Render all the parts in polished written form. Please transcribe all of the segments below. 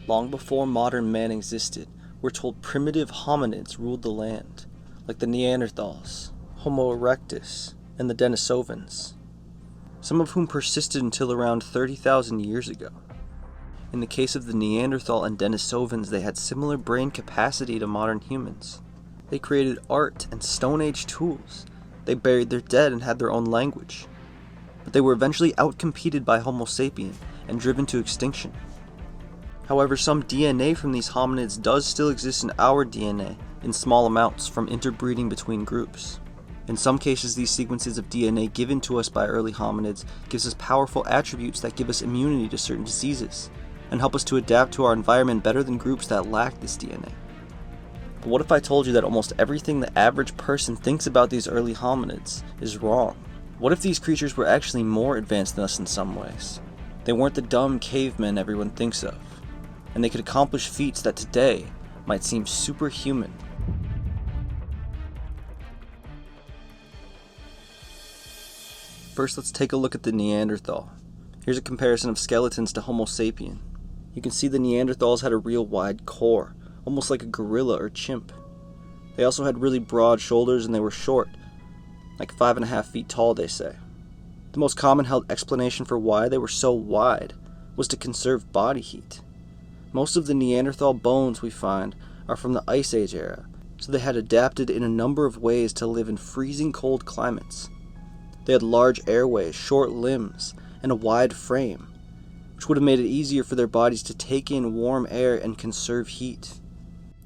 Long before modern man existed, we're told primitive hominids ruled the land, like the Neanderthals, Homo erectus, and the Denisovans, some of whom persisted until around 30,000 years ago. In the case of the Neanderthal and Denisovans, they had similar brain capacity to modern humans. They created art and Stone Age tools. They buried their dead and had their own language. But they were eventually outcompeted by Homo sapien and driven to extinction. However, some DNA from these hominids does still exist in our DNA in small amounts from interbreeding between groups. In some cases, these sequences of DNA given to us by early hominids gives us powerful attributes that give us immunity to certain diseases and help us to adapt to our environment better than groups that lack this DNA. But what if I told you that almost everything the average person thinks about these early hominids is wrong? What if these creatures were actually more advanced than us in some ways? They weren't the dumb cavemen everyone thinks of, and they could accomplish feats that today might seem superhuman. First, let's take a look at the Neanderthal. Here's a comparison of skeletons to Homo sapien. You can see the Neanderthals had a real wide core, almost like a gorilla or chimp. They also had really broad shoulders and they were short, like 5.5 feet tall, they say. The most common held explanation for why they were so wide was to conserve body heat. Most of the Neanderthal bones we find are from the Ice Age era, so they had adapted in a number of ways to live in freezing cold climates. They had large airways, short limbs, and a wide frame, which would have made it easier for their bodies to take in warm air and conserve heat.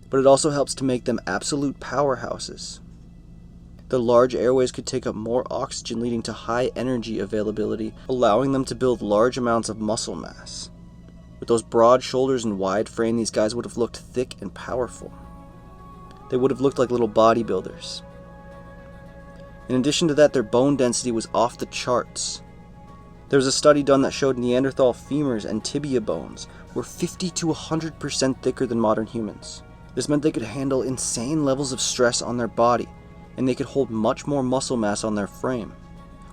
But it also helps to make them absolute powerhouses. The large airways could take up more oxygen, leading to high energy availability, allowing them to build large amounts of muscle mass. With those broad shoulders and wide frame, these guys would have looked thick and powerful. They would have looked like little bodybuilders. In addition to that, their bone density was off the charts. There was a study done that showed Neanderthal femurs and tibia bones were 50 to 100% thicker than modern humans. This meant they could handle insane levels of stress on their body, and they could hold much more muscle mass on their frame.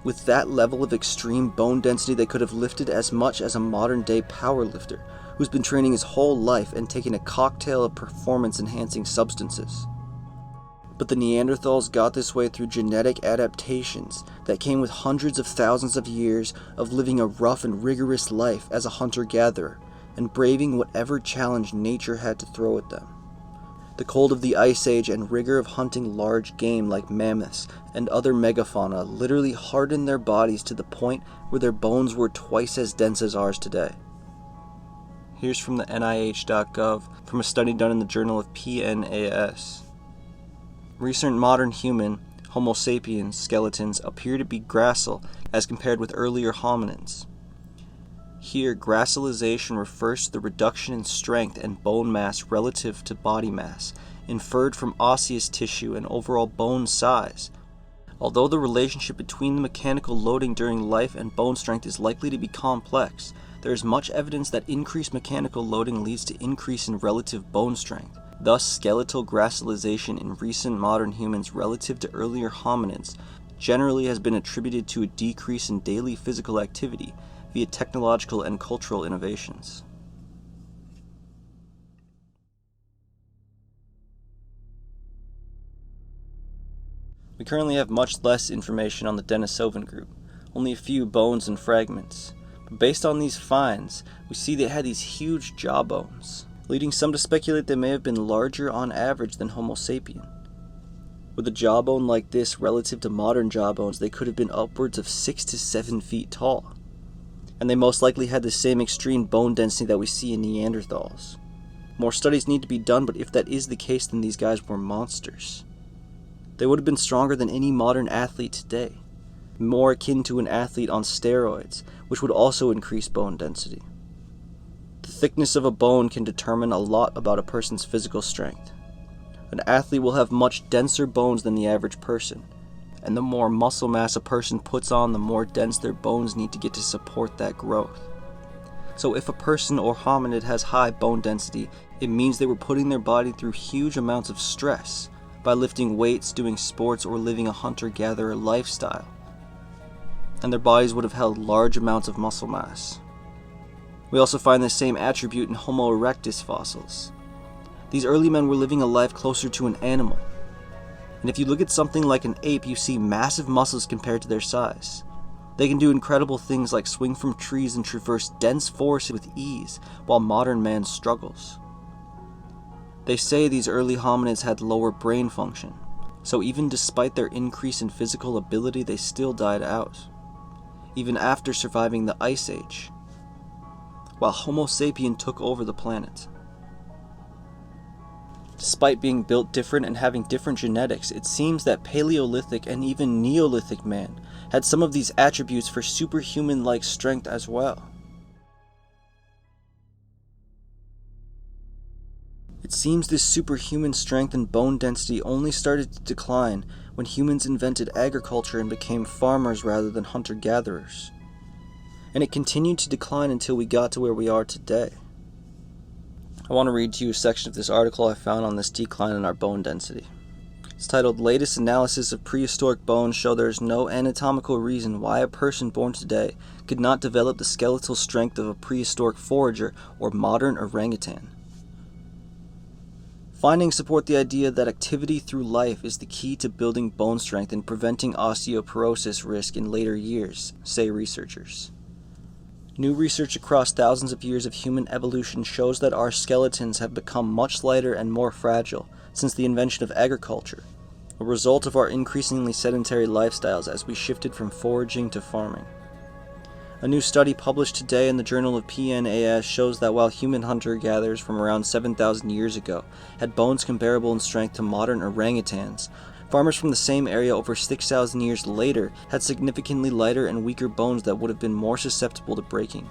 With that level of extreme bone density, they could have lifted as much as a modern-day powerlifter who's been training his whole life and taking a cocktail of performance-enhancing substances. But the Neanderthals got this way through genetic adaptations that came with hundreds of thousands of years of living a rough and rigorous life as a hunter-gatherer and braving whatever challenge nature had to throw at them. The cold of the Ice Age and rigor of hunting large game like mammoths and other megafauna literally hardened their bodies to the point where their bones were twice as dense as ours today. Here's from the NIH.gov from a study done in the Journal of PNAS. Recent modern human, Homo sapiens, skeletons appear to be gracile as compared with earlier hominins. Here, gracilization refers to the reduction in strength and bone mass relative to body mass, inferred from osseous tissue and overall bone size. Although the relationship between the mechanical loading during life and bone strength is likely to be complex, there is much evidence that increased mechanical loading leads to increase in relative bone strength. Thus, skeletal gracilization in recent modern humans relative to earlier hominids generally has been attributed to a decrease in daily physical activity via technological and cultural innovations. We currently have much less information on the Denisovan group, only a few bones and fragments. But based on these finds, we see they had these huge jawbones, leading some to speculate they may have been larger on average than Homo sapien. With a jawbone like this relative to modern jawbones, they could have been upwards of 6 to 7 feet tall. And they most likely had the same extreme bone density that we see in Neanderthals. More studies need to be done, but if that is the case, then these guys were monsters. They would have been stronger than any modern athlete today, more akin to an athlete on steroids, which would also increase bone density. The thickness of a bone can determine a lot about a person's physical strength. An athlete will have much denser bones than the average person, and the more muscle mass a person puts on, the more dense their bones need to get to support that growth. So if a person or hominid has high bone density, it means they were putting their body through huge amounts of stress by lifting weights, doing sports, or living a hunter-gatherer lifestyle. And their bodies would have held large amounts of muscle mass. We also find the same attribute in Homo erectus fossils. These early men were living a life closer to an animal. And if you look at something like an ape, you see massive muscles compared to their size. They can do incredible things like swing from trees and traverse dense forests with ease, while modern man struggles. They say these early hominids had lower brain function, so even despite their increase in physical ability, they still died out, even after surviving the Ice Age, while Homo sapien took over the planet. Despite being built different and having different genetics, it seems that Paleolithic and even Neolithic man had some of these attributes for superhuman-like strength as well. It seems this superhuman strength and bone density only started to decline when humans invented agriculture and became farmers rather than hunter-gatherers. And it continued to decline until we got to where we are today. I want to read to you a section of this article I found on this decline in our bone density. It's titled, "Latest Analysis of Prehistoric Bones Show There is No Anatomical Reason Why a Person Born Today Could Not Develop the Skeletal Strength of a Prehistoric Forager or Modern Orangutan." Findings support the idea that activity through life is the key to building bone strength and preventing osteoporosis risk in later years, say researchers. New research across thousands of years of human evolution shows that our skeletons have become much lighter and more fragile since the invention of agriculture, a result of our increasingly sedentary lifestyles as we shifted from foraging to farming. A new study published today in the Journal of PNAS shows that while human hunter-gatherers from around 7,000 years ago had bones comparable in strength to modern orangutans, farmers from the same area over 6,000 years later had significantly lighter and weaker bones that would have been more susceptible to breaking.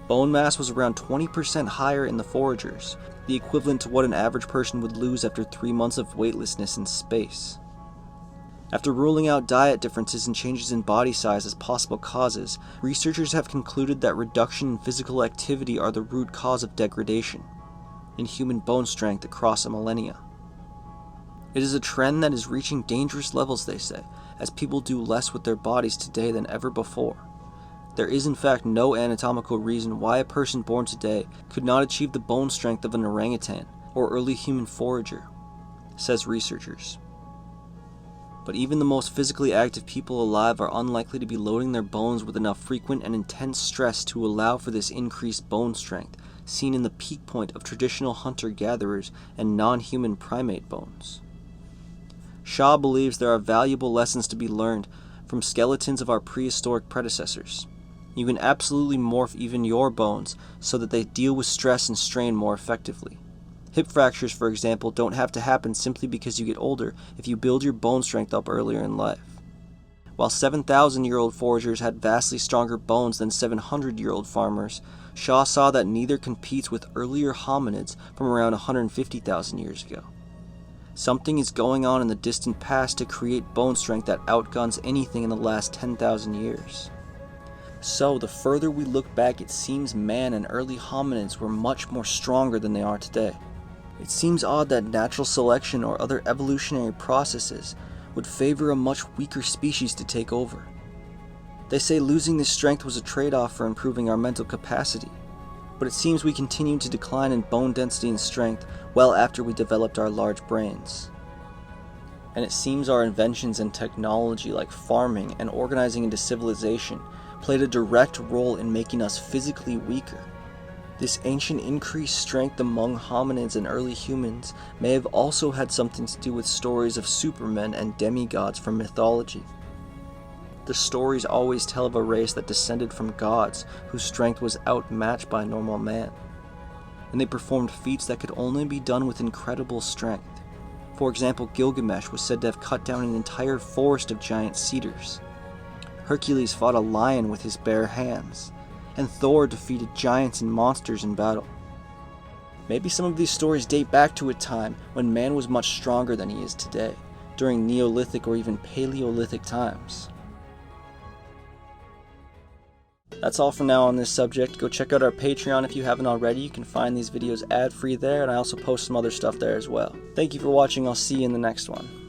Bone mass was around 20% higher in the foragers, the equivalent to what an average person would lose after 3 months of weightlessness in space. After ruling out diet differences and changes in body size as possible causes, researchers have concluded that reduction in physical activity are the root cause of degradation in human bone strength across a millennia. It is a trend that is reaching dangerous levels, they say, as people do less with their bodies today than ever before. There is in fact no anatomical reason why a person born today could not achieve the bone strength of an orangutan or early human forager, says researchers. But even the most physically active people alive are unlikely to be loading their bones with enough frequent and intense stress to allow for this increased bone strength seen in the peak point of traditional hunter-gatherers and non-human primate bones. Shaw believes there are valuable lessons to be learned from skeletons of our prehistoric predecessors. You can absolutely morph even your bones so that they deal with stress and strain more effectively. Hip fractures, for example, don't have to happen simply because you get older if you build your bone strength up earlier in life. While 7,000-year-old foragers had vastly stronger bones than 700-year-old farmers, Shaw saw that neither competes with earlier hominids from around 150,000 years ago. Something is going on in the distant past to create bone strength that outguns anything in the last 10,000 years. So, the further we look back, it seems man and early hominids were much more stronger than they are today. It seems odd that natural selection or other evolutionary processes would favor a much weaker species to take over. They say losing this strength was a trade-off for improving our mental capacity, but it seems we continued to decline in bone density and strength well after we developed our large brains. And it seems our inventions and technology like farming and organizing into civilization played a direct role in making us physically weaker. This ancient increased strength among hominids and early humans may have also had something to do with stories of supermen and demigods from mythology. The stories always tell of a race that descended from gods whose strength was outmatched by normal man, and they performed feats that could only be done with incredible strength. For example, Gilgamesh was said to have cut down an entire forest of giant cedars. Hercules fought a lion with his bare hands, and Thor defeated giants and monsters in battle. Maybe some of these stories date back to a time when man was much stronger than he is today, during Neolithic or even Paleolithic times. That's all for now on this subject. Go check out our Patreon if you haven't already. You can find these videos ad-free there, and I also post some other stuff there as well. Thank you for watching. I'll see you in the next one.